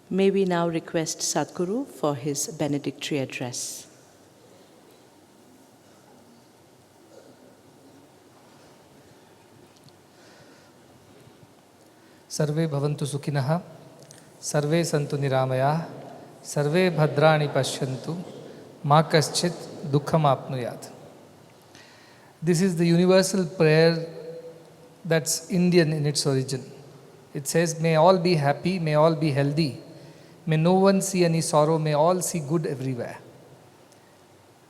May we now request Sadhguru for his benedictory address. Sarve bhavantu sukhinah, sarve santu niramaya, sarve bhadrani pashyantu, ma kaschit dukkham apnuyat. This is the universal prayer that's Indian in its origin. It says, may all be happy, may all be healthy, may no one see any sorrow, may all see good everywhere.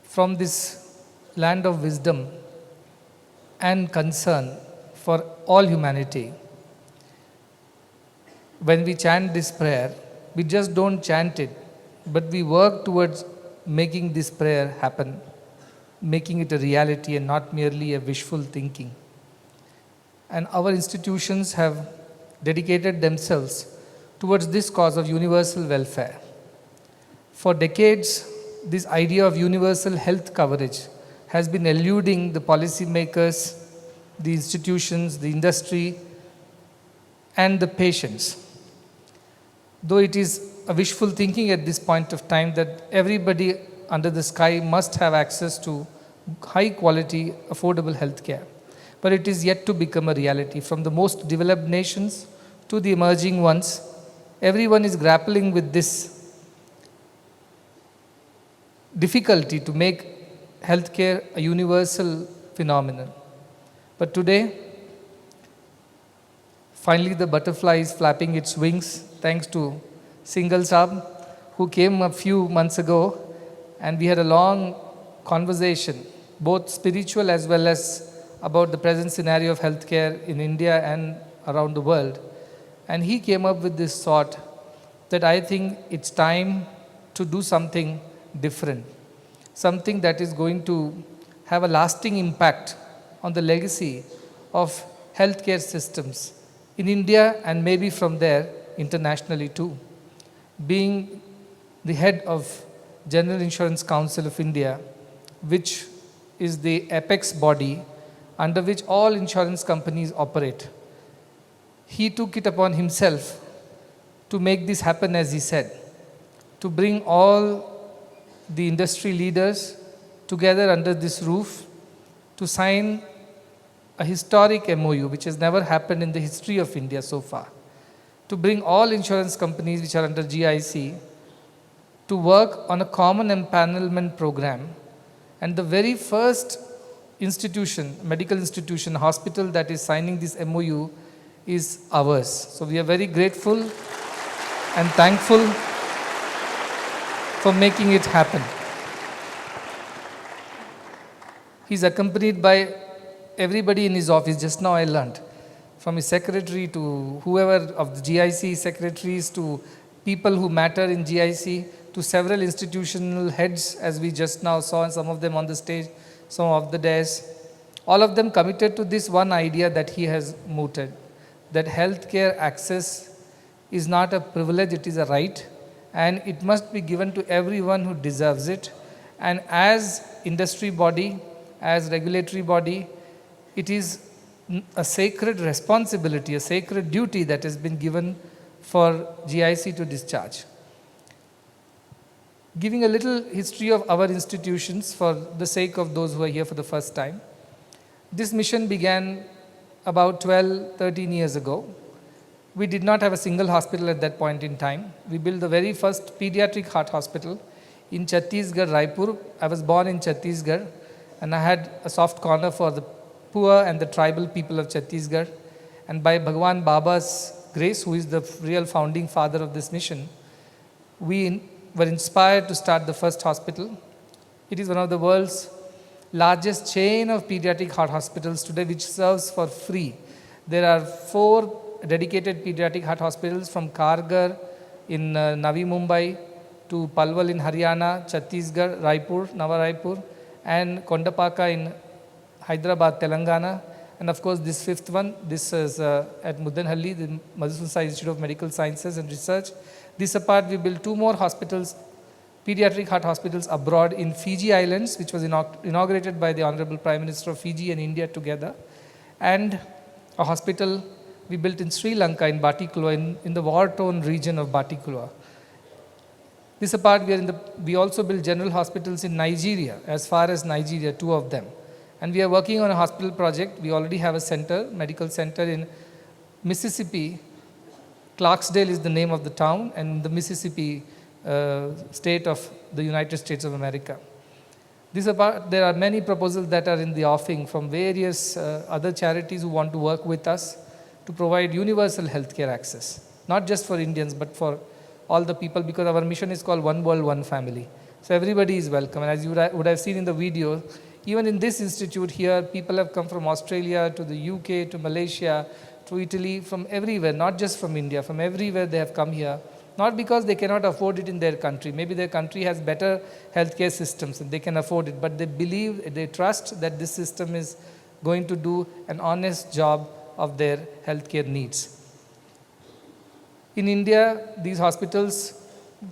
From this land of wisdom and concern for all humanity, when we chant this prayer, we just don't chant it, but we work towards making this prayer happen, making it a reality and not merely a wishful thinking. And our institutions have dedicated themselves towards this cause of universal welfare. For decades, this idea of universal health coverage has been eluding the policymakers, the institutions, the industry, and the patients. Though it is a wishful thinking at this point of time that everybody under the sky must have access to high quality, affordable health care. But it is yet to become a reality. From the most developed nations to the emerging ones, everyone is grappling with this difficulty to make healthcare a universal phenomenon. But today, finally the butterfly is flapping its wings thanks to Singhel Saab, who came a few months ago, and we had a long conversation, both spiritual as well as about the present scenario of healthcare in India and around the world. And he came up with this thought that I think it's time to do something different, something that is going to have a lasting impact on the legacy of healthcare systems in India and maybe from there internationally too. Being the head of General Insurance Council of India, which is the apex body under which all insurance companies operate, he took it upon himself to make this happen, as he said, to bring all the industry leaders together under this roof to sign a historic MOU, which has never happened in the history of India so far, to bring all insurance companies which are under GIC to work on a common empanelment program. And the very first institution, medical institution, hospital that is signing this MOU is ours. So we are very grateful and thankful for making it happen. He's accompanied by everybody in his office. Just now I learned, from his secretary to whoever of the GIC secretaries to people who matter in GIC to several institutional heads, as we just now saw, and some of them on the stage, some of the dais, all of them committed to this one idea that he has mooted, that healthcare access is not a privilege, it is a right, and it must be given to everyone who deserves it. And as industry body, as regulatory body, it is a sacred responsibility, a sacred duty that has been given for GIC to discharge. Giving a little history of our institutions for the sake of those who are here for the first time. This mission began about 12, 13 years ago. We did not have a single hospital at that point in time. We built the very first pediatric heart hospital in Chhattisgarh, Raipur. I was born in Chhattisgarh, and I had a soft corner for the poor and the tribal people of Chhattisgarh. And by Bhagwan Baba's grace, who is the real founding father of this mission, we were inspired to start the first hospital. It is one of the world's largest chain of pediatric heart hospitals today, which serves for free. There are 4 dedicated pediatric heart hospitals from Kargar in Navi Mumbai to Palwal in Haryana, Chhattisgarh, Raipur, Nava Raipur, and Kondapaka in Hyderabad, Telangana. And of course, this 5th one, this is at Mudanhalli, the Madhusudan Institute of Medical Sciences and Research. This apart, we built 2 more hospitals, pediatric heart hospitals abroad in Fiji Islands, which was inaugurated by the Honorable Prime Minister of Fiji and India together. And a hospital we built in Sri Lanka, in Batticaloa, in the war-torn region of Batticaloa. This apart, we also build general hospitals in Nigeria, as far as Nigeria, 2 of them. And we are working on a hospital project. We already have a center, medical center in Mississippi. Clarksdale is the name of the town, and the Mississippi state of the United States of America. There are many proposals that are in the offing from various other charities who want to work with us to provide universal healthcare access, not just for Indians, but for all the people, because our mission is called One World, One Family. So everybody is welcome. And as you would have seen in the video, even in this institute here, people have come from Australia to the UK, to Malaysia, to Italy, from everywhere, not just from India, from everywhere they have come here. Not because they cannot afford it in their country. Maybe their country has better healthcare systems and they can afford it, but they believe, they trust that this system is going to do an honest job of their healthcare needs. In India, these hospitals,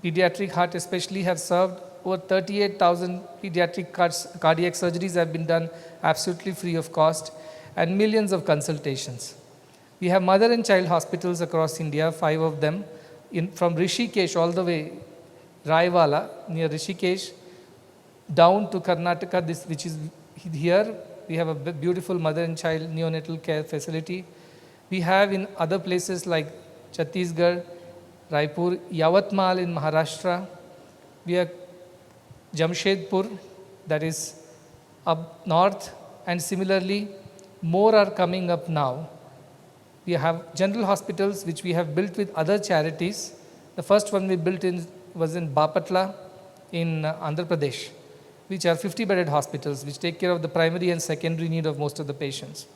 pediatric heart especially, have served over 38,000 pediatric cardiac surgeries have been done absolutely free of cost, and millions of consultations. We have mother and child hospitals across India, 5 of them, from Rishikesh all the way, Raiwala, near Rishikesh, down to Karnataka, which is here. We have a beautiful mother and child neonatal care facility. We have in other places like Chhattisgarh, Raipur, Yavatmal in Maharashtra. We have Jamshedpur, that is up north, and similarly, more are coming up now. We have general hospitals which we have built with other charities. The first one we built was in Bapatla in Andhra Pradesh, which are 50-bedded hospitals which take care of the primary and secondary need of most of the patients.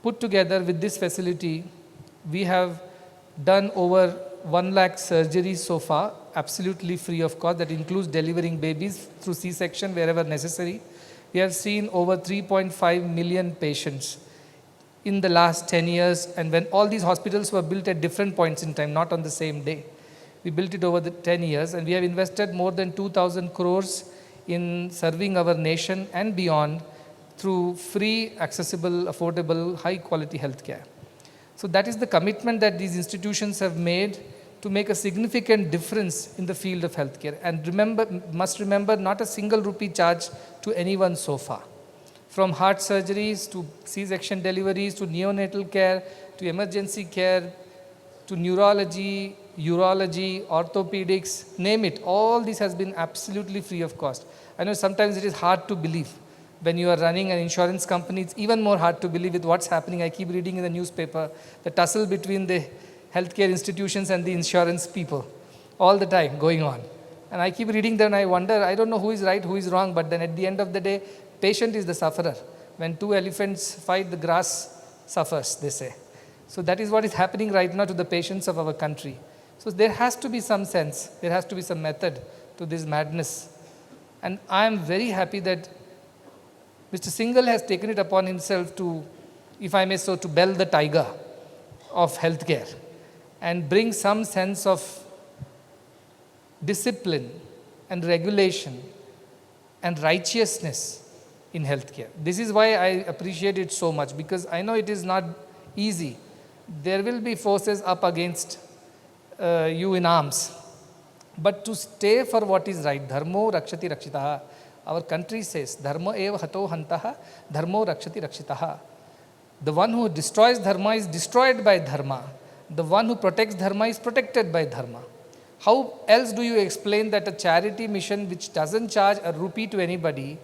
Put together with this facility, we have done over 1 lakh surgeries so far, absolutely free of cost. That includes delivering babies through C-section wherever necessary. We have seen over 3.5 million patients in the last 10 years, and when all these hospitals were built at different points in time, not on the same day. We built it over the 10 years, and we have invested more than 2,000 crores in serving our nation and beyond through free, accessible, affordable, high-quality healthcare. So that is the commitment that these institutions have made to make a significant difference in the field of healthcare. And must remember, not a single rupee charge to anyone so far. From heart surgeries to C-section deliveries to neonatal care to emergency care to neurology, urology, orthopedics, name it, all this has been absolutely free of cost. I know sometimes it is hard to believe. When you are running an insurance company, it's even more hard to believe with what's happening. I keep reading in the newspaper, the tussle between the healthcare institutions and the insurance people, all the time going on. And I keep reading them and I wonder, I don't know who is right, who is wrong, but then at the end of the day, patient is the sufferer. When 2 elephants fight, the grass suffers, they say. So that is what is happening right now to the patients of our country. So there has to be some sense, there has to be some method to this madness. And I am very happy that Mr. Singhel has taken it upon himself to, if I may so, to bell the tiger of healthcare and bring some sense of discipline and regulation and righteousness in healthcare. This is why I appreciate it so much, because I know it is not easy. There will be forces up against you in arms. But to stay for what is right, dharmo rakshati rakshitaha. Our country says, dharma eva hato hantaha, dharmo rakshati rakshitaha. The one who destroys dharma is destroyed by dharma. The one who protects dharma is protected by dharma. How else do you explain that a charity mission which doesn't charge a rupee to anybody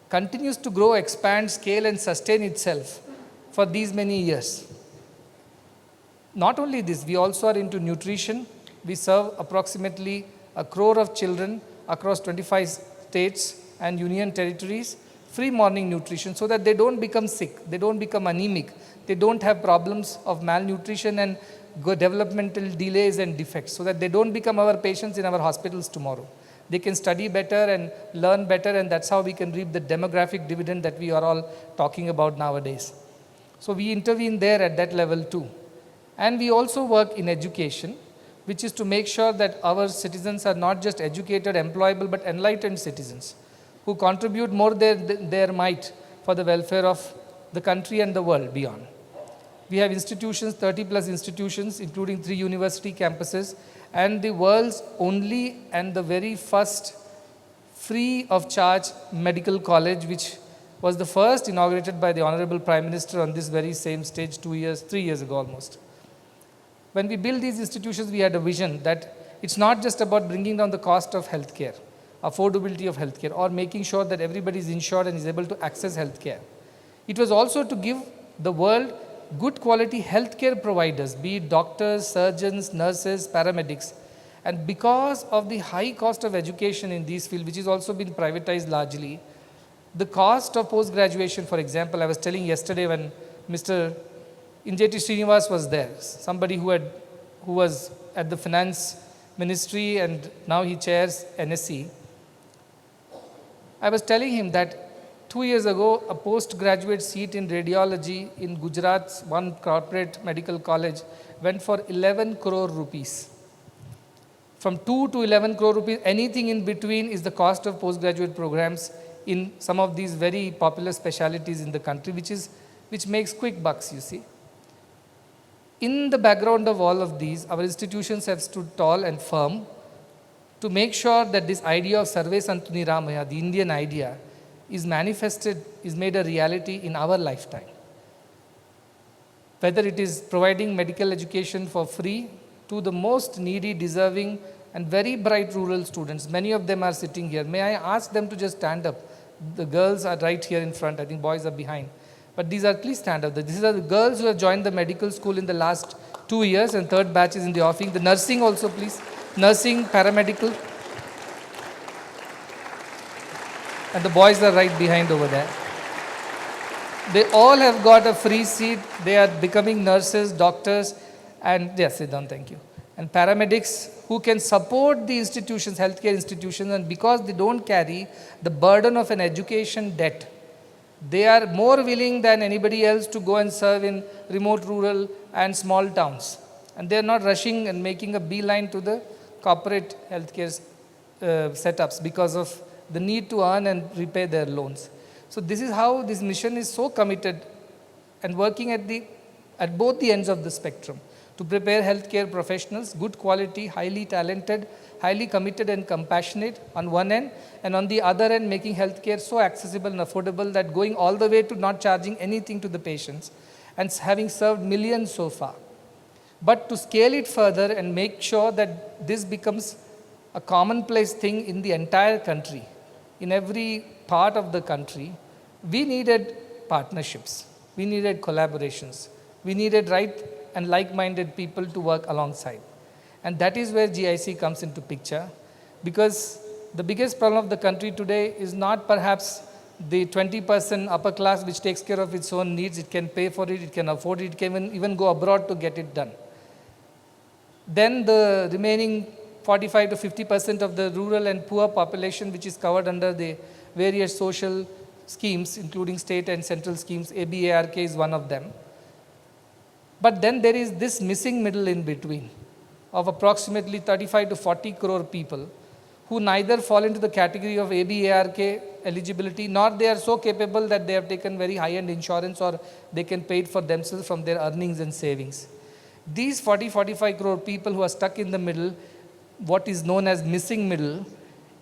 continues to grow, expand, scale and sustain itself for these many years? Not only this, we also are into nutrition. We serve approximately 1 crore of children across 25 states and union territories, free morning nutrition, so that they don't become sick, they don't become anemic, they don't have problems of malnutrition and developmental delays and defects, so that they don't become our patients in our hospitals tomorrow. They can study better and learn better, and that's how we can reap the demographic dividend that we are all talking about nowadays. So we intervene there at that level too. And we also work in education, which is to make sure that our citizens are not just educated, employable, but enlightened citizens who contribute more their might for the welfare of the country and the world beyond. We have institutions, 30 plus institutions, including 3 university campuses, and the world's only and the very first free of charge medical college, which was the first inaugurated by the Honorable Prime Minister on this very same stage 3 years ago almost. When we built these institutions, we had a vision that it's not just about bringing down the cost of healthcare, affordability of healthcare, or making sure that everybody is insured and is able to access healthcare. It was also to give the world good quality healthcare providers, be it doctors, surgeons, nurses, paramedics. And because of the high cost of education in these fields, which has also been privatized largely, the cost of post-graduation, for example, I was telling yesterday when Mr. Injeti Srinivas was there, somebody who was at the finance ministry and now he chairs NSE. I was telling him that 2 years ago, a postgraduate seat in radiology in Gujarat's one corporate medical college went for 11 crore rupees. From 2 to 11 crore rupees, anything in between is the cost of postgraduate programs in some of these very popular specialties in the country, which makes quick bucks, you see. In the background of all of these, our institutions have stood tall and firm to make sure that this idea of Sarve Santu Niramaya, the Indian idea, is manifested, is made a reality in our lifetime. Whether it is providing medical education for free to the most needy, deserving, and very bright rural students. Many of them are sitting here. May I ask them to just stand up? The girls are right here in front. I think boys are behind. But please stand up. These are the girls who have joined the medical school in the last 2 years, and third batch is in the offing. The nursing also, please. Nursing, paramedical. And the boys are right behind over there. They all have got a free seat. They are becoming nurses, doctors, and yes, sit down, thank you. And paramedics who can support the institutions, healthcare institutions, and because they don't carry the burden of an education debt, they are more willing than anybody else to go and serve in remote, rural, and small towns. And they are not rushing and making a beeline to the corporate healthcare setups because of the need to earn and repay their loans. So this is how this mission is so committed and working at both the ends of the spectrum to prepare healthcare professionals, good quality, highly talented, highly committed and compassionate on one end, and on the other end making healthcare so accessible and affordable that going all the way to not charging anything to the patients and having served millions so far. But to scale it further and make sure that this becomes a commonplace thing in the entire country, in every part of the country, we needed partnerships, we needed collaborations, we needed right and like-minded people to work alongside. And that is where GIC comes into picture, because the biggest problem of the country today is not perhaps the 20% upper class which takes care of its own needs, it can pay for it, it can afford it, it can even go abroad to get it done. Then the remaining 45 to 50% of the rural and poor population which is covered under the various social schemes, including state and central schemes, ABARK is one of them. But then there is this missing middle in between of approximately 35 to 40 crore people who neither fall into the category of ABARK eligibility, nor they are so capable that they have taken very high-end insurance or they can pay it for themselves from their earnings and savings. These 40-45 crore people who are stuck in the middle, what is known as missing middle,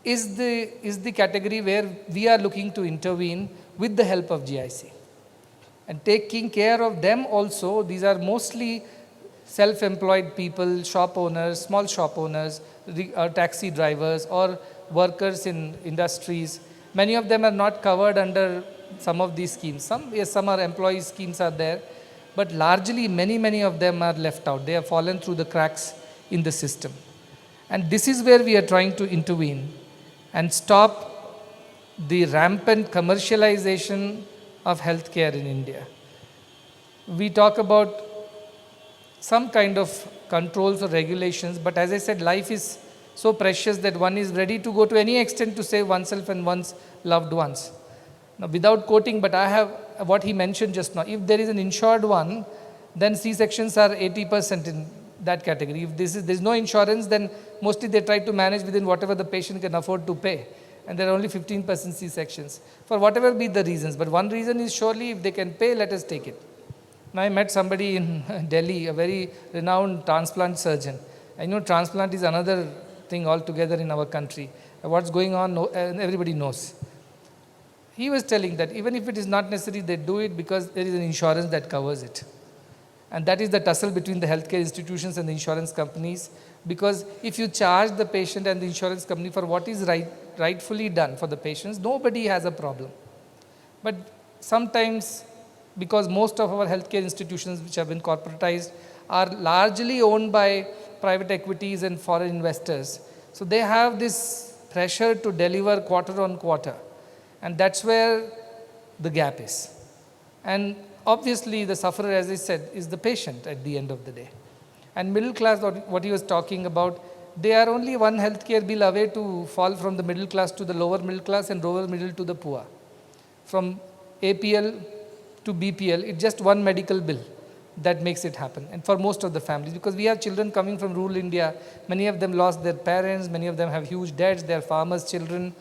is the category where we are looking to intervene with the help of GIC. And taking care of them also, these are mostly self-employed people, shop owners, small shop owners, taxi drivers, or workers in industries. Many of them are not covered under some of these schemes. Some are employee schemes are there, but largely many of them are left out. They have fallen through the cracks in the system. And this is where we are trying to intervene and stop the rampant commercialization of healthcare in India. We talk about some kind of controls or regulations, but as I said, life is so precious that one is ready to go to any extent to save oneself and one's loved ones. Now, without quoting, but I have what he mentioned just now. If there is an insured one, then C-sections are 80% in that category. If there's no insurance, then mostly they try to manage within whatever the patient can afford to pay. And there are only 15% C-sections, for whatever be the reasons. But one reason is surely if they can pay, let us take it. Now I met somebody in Delhi, a very renowned transplant surgeon. I know transplant is another thing altogether in our country. What's going on, everybody knows. He was telling that even if it is not necessary, they do it because there is an insurance that covers it. And that is the tussle between the healthcare institutions and the insurance companies, because if you charge the patient and the insurance company for what is rightfully done for the patients, nobody has a problem. But sometimes, because most of our healthcare institutions which have been corporatized are largely owned by private equities and foreign investors, so they have this pressure to deliver quarter on quarter. And that's where the gap is. And obviously, the sufferer, as I said, is the patient at the end of the day. And middle class, what he was talking about, they are only one healthcare bill away to fall from the middle class to the lower middle class and lower middle to the poor. From APL to BPL, it's just one medical bill that makes it happen. And for most of the families, because we have children coming from rural India, many of them lost their parents, many of them have huge debts, they are farmers' children,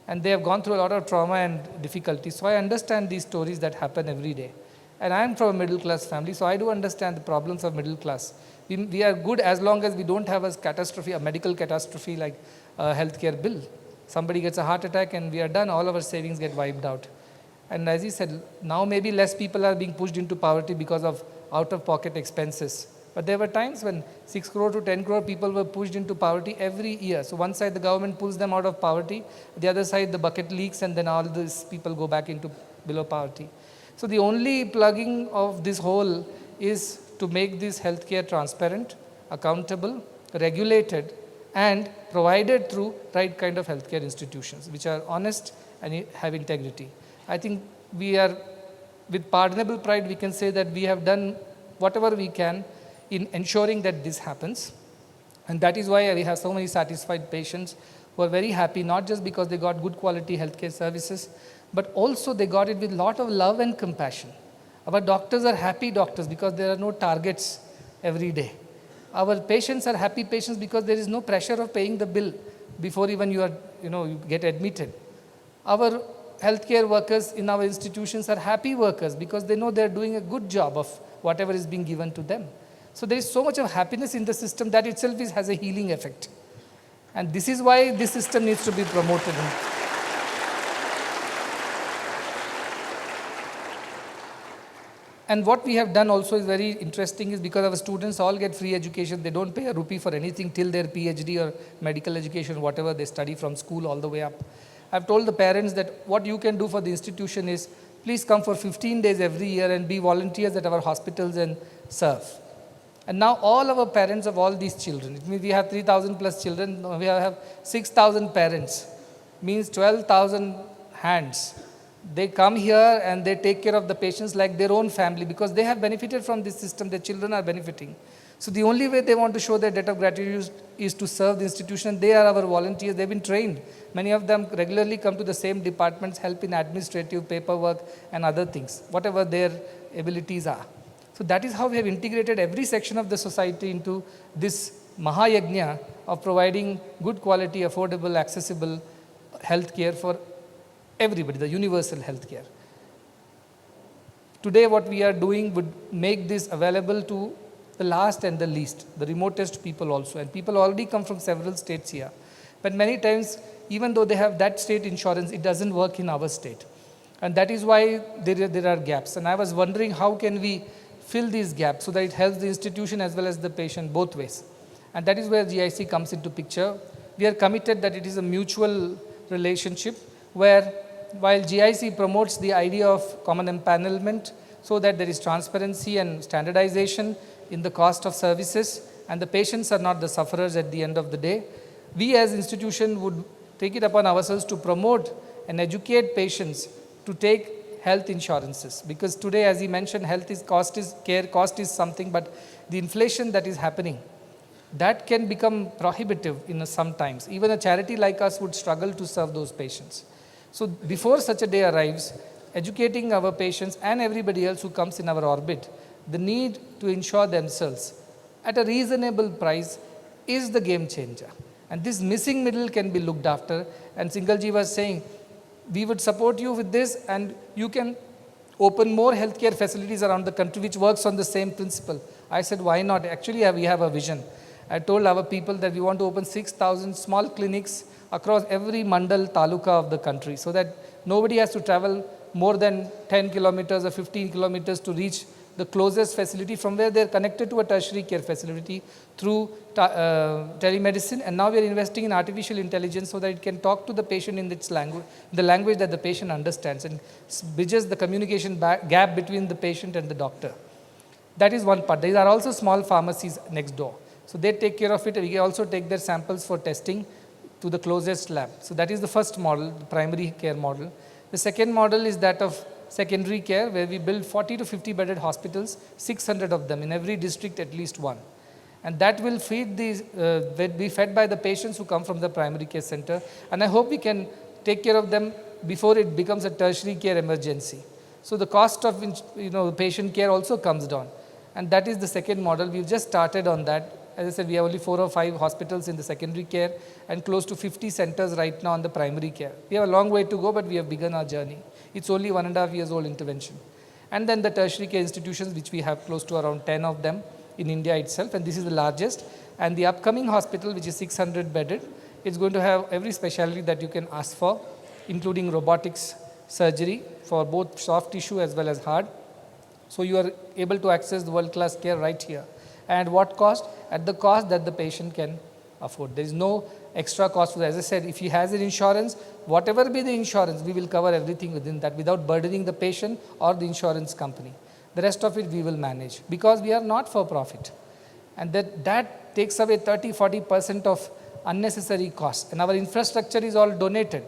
and they have gone through a lot of trauma and difficulty. So I understand these stories that happen every day. And I am from a middle class family, so I do understand the problems of middle class. We are good as long as we don't have a catastrophe, a medical catastrophe like a healthcare bill. Somebody gets a heart attack and we are done, all our savings get wiped out. And as he said, now maybe less people are being pushed into poverty because of out-of-pocket expenses. But there were times when 6 crore to 10 crore people were pushed into poverty every year. So one side the government pulls them out of poverty, the other side the bucket leaks, and then all these people go back into below poverty. So the only plugging of this hole is to make this healthcare transparent, accountable, regulated, and provided through right kind of healthcare institutions, which are honest and have integrity. I think we are, with pardonable pride, we can say that we have done whatever we can in ensuring that this happens. And that is why we have so many satisfied patients who are very happy, not just because they got good quality healthcare services, but also they got it with a lot of love and compassion. Our doctors are happy doctors because there are no targets every day. Our patients are happy patients because there is no pressure of paying the bill before even you get admitted. Our healthcare workers in our institutions are happy workers because they know they are doing a good job of whatever is being given to them. So there is so much of happiness in the system that itself has a healing effect. And this is why this system needs to be promoted. And what we have done also is very interesting, is because our students all get free education. They don't pay a rupee for anything till their PhD or medical education, whatever they study from school all the way up. I've told the parents that what you can do for the institution is, please come for 15 days every year and be volunteers at our hospitals and serve. And now all our parents of all these children, it means we have 3,000 plus children, we have 6,000 parents, means 12,000 hands. They come here and they take care of the patients like their own family because they have benefited from this system, their children are benefiting. So the only way they want to show their debt of gratitude is to serve the institution. They are our volunteers, they've been trained. Many of them regularly come to the same departments, help in administrative paperwork and other things, whatever their abilities are. So that is how we have integrated every section of the society into this Mahayagna of providing good quality, affordable, accessible health care for everybody, the universal health care. Today what we are doing would make this available to the last and the least, the remotest people also. And people already come from several states here. But many times, even though they have that state insurance, it doesn't work in our state. And that is why there are gaps. And I was wondering how can we fill these gaps so that it helps the institution as well as the patient both ways. And that is where GIC comes into picture. We are committed that it is a mutual relationship where while GIC promotes the idea of common empanelment so that there is transparency and standardization in the cost of services and the patients are not the sufferers at the end of the day, we as institution would take it upon ourselves to promote and educate patients to take health insurances. Because today, as he mentioned, cost is something, but the inflation that is happening, that can become prohibitive sometimes. Even a charity like us would struggle to serve those patients. So before such a day arrives, educating our patients and everybody else who comes in our orbit, the need to insure themselves at a reasonable price is the game changer. And this missing middle can be looked after. And Singhel was saying, we would support you with this and you can open more healthcare facilities around the country which works on the same principle. I said, why not? Actually, we have a vision. I told our people that we want to open 6,000 small clinics across every mandal taluka of the country, so that nobody has to travel more than 10 kilometers or 15 kilometers to reach the closest facility, from where they are connected to a tertiary care facility through telemedicine. And now we are investing in artificial intelligence so that it can talk to the patient in its language, the language that the patient understands, and bridges the communication gap between the patient and the doctor. That is one part. There are also small pharmacies next door. So they take care of it. We also take their samples for testing to the closest lab. So that is the first model, the primary care model. The second model is that of secondary care, where we build 40 to 50 bedded hospitals, 600 of them in every district, at least one. And that will feed these, be fed by the patients who come from the primary care center. And I hope we can take care of them before it becomes a tertiary care emergency. So the cost of patient care also comes down. And that is the second model. We've just started on that. As I said, we have only 4 or 5 hospitals in the secondary care and close to 50 centers right now on the primary care. We have a long way to go, but we have begun our journey. It's only 1.5 years old intervention. And then the tertiary care institutions, which we have close to around 10 of them in India itself, and this is the largest. And the upcoming hospital, which is 600 bedded, is going to have every specialty that you can ask for, including robotics surgery for both soft tissue as well as hard. So you are able to access the world-class care right here. And what cost? At the cost that the patient can afford. There is no extra cost for that. As I said, if he has an insurance, whatever be the insurance, we will cover everything within that without burdening the patient or the insurance company. The rest of it we will manage, because we are not for profit. And that takes away 30-40% of unnecessary costs. And our infrastructure is all donated,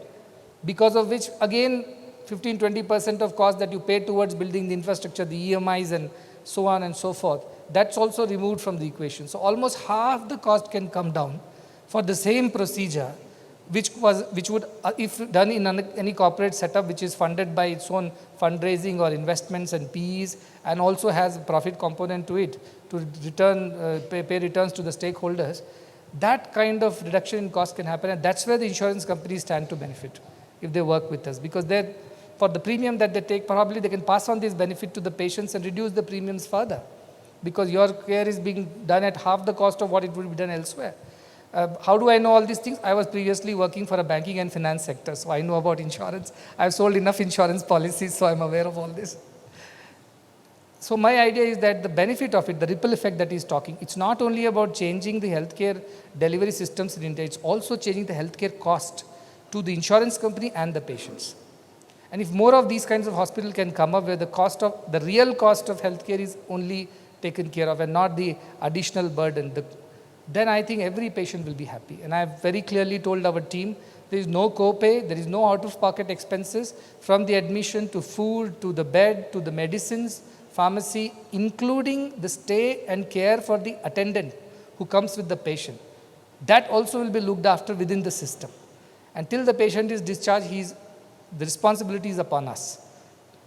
because of which, again, 15-20% of cost that you pay towards building the infrastructure, the EMIs and so on and so forth, that's also removed from the equation. So almost half the cost can come down for the same procedure, which would, if done in any corporate setup which is funded by its own fundraising or investments and PEs, and also has a profit component to it, to pay returns to the stakeholders, that kind of reduction in cost can happen. And that's where the insurance companies stand to benefit if they work with us, because for the premium that they take, probably they can pass on this benefit to the patients and reduce the premiums further, because your care is being done at half the cost of what it would be done elsewhere. How do I know all these things? I was previously working for a banking and finance sector, so I know about insurance. I've sold enough insurance policies, so I'm aware of all this. So my idea is that the benefit of it, the ripple effect that he's talking, it's not only about changing the healthcare delivery systems in India, it's also changing the healthcare cost to the insurance company and the patients. And if more of these kinds of hospitals can come up where the real cost of healthcare is only taken care of and not the additional burden, then I think every patient will be happy. And I have very clearly told our team, there is no copay, there is no out-of-pocket expenses, from the admission to food, to the bed, to the medicines, pharmacy, including the stay and care for the attendant who comes with the patient. That also will be looked after within the system. Until the patient is discharged, the responsibility is upon us.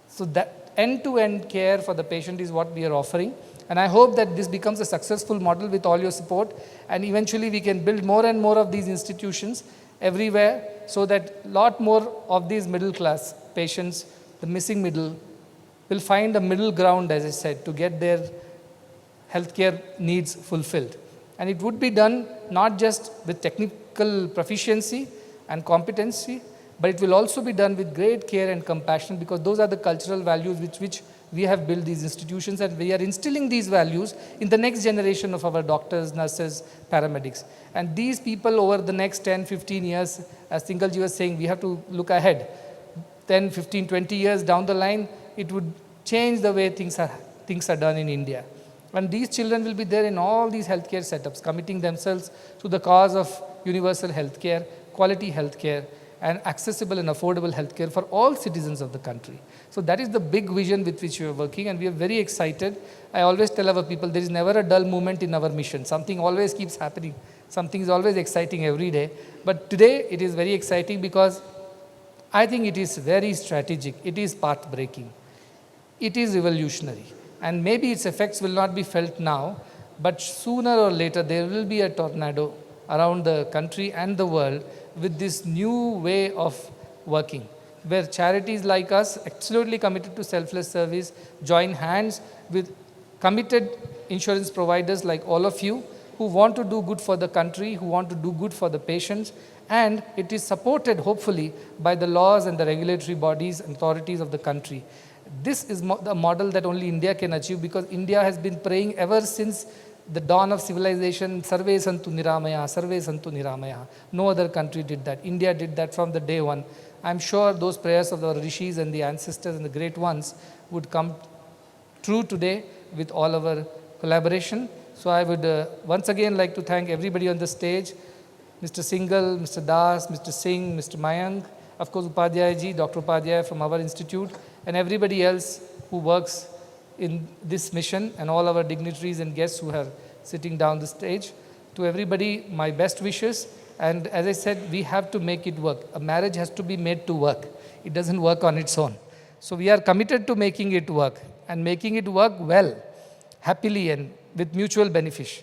So that end-to-end care for the patient is what we are offering. And I hope that this becomes a successful model with all your support, and eventually we can build more and more of these institutions everywhere, so that a lot more of these middle class patients, the missing middle, will find a middle ground, as I said, to get their healthcare needs fulfilled. And it would be done not just with technical proficiency and competency, but it will also be done with great care and compassion, because those are the cultural values which we have built these institutions, and we are instilling these values in the next generation of our doctors, nurses, paramedics. And these people over the next 10, 15 years, as Singhel was saying, we have to look ahead. 10, 15, 20 years down the line, it would change the way things are done in India. And these children will be there in all these healthcare setups, committing themselves to the cause of universal healthcare, quality healthcare, and accessible and affordable healthcare for all citizens of the country. So that is the big vision with which we are working, and we are very excited. I always tell our people, there is never a dull moment in our mission. Something always keeps happening. Something is always exciting every day. But today it is very exciting because I think it is very strategic. It is path-breaking. It is revolutionary. And maybe its effects will not be felt now, but sooner or later there will be a tornado around the country and the world with this new way of working, where charities like us, absolutely committed to selfless service, join hands with committed insurance providers like all of you, who want to do good for the country, who want to do good for the patients, and it is supported hopefully by the laws and the regulatory bodies and authorities of the country. This is the model that only India can achieve, because India has been praying ever since the dawn of civilization, Sarve Santu Niramaya, Sarve Santu Niramaya. No other country did that. India did that from the day one. I'm sure those prayers of the rishis and the ancestors and the great ones would come true today with all our collaboration. So I would once again like to thank everybody on the stage, Mr. Singhel, Mr. Das, Mr. Singh, Mr. Mayank, of course Upadhyay ji, Dr. Upadhyay from our institute, and everybody else who works in this mission, and all our dignitaries and guests who are sitting down the stage. To everybody, my best wishes. And as I said, we have to make it work. A marriage has to be made to work. It doesn't work on its own. So we are committed to making it work, and making it work well, happily, and with mutual benefits.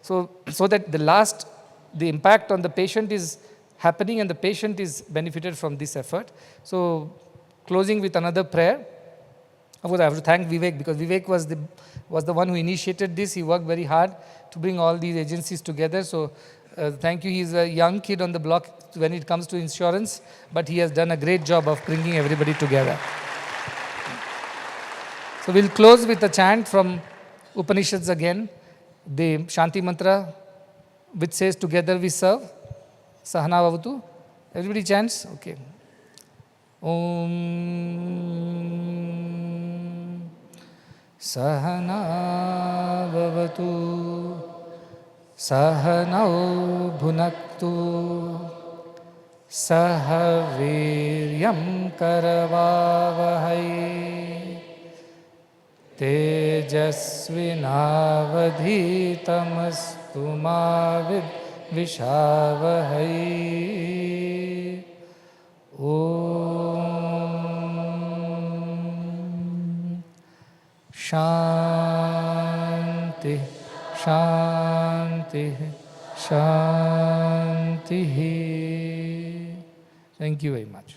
So that the impact on the patient is happening and the patient is benefited from this effort. So closing with another prayer. Of course, I have to thank Vivek, because Vivek was the one who initiated this. He worked very hard to bring all these agencies together. So thank you. He's a young kid on the block when it comes to insurance, but he has done a great job of bringing everybody together. So we'll close with a chant from Upanishads again, the Shanti Mantra, which says, together we serve. Sahana Bhavatu. Everybody chants? Okay. Om Sahana Bhavatu Sahanau Bhunaktu Sahaviryam Karavavahai Tejasvinavadhitamastu ma Vishavahai. Om Shanti, Shanti, Shanti. Thank you very much.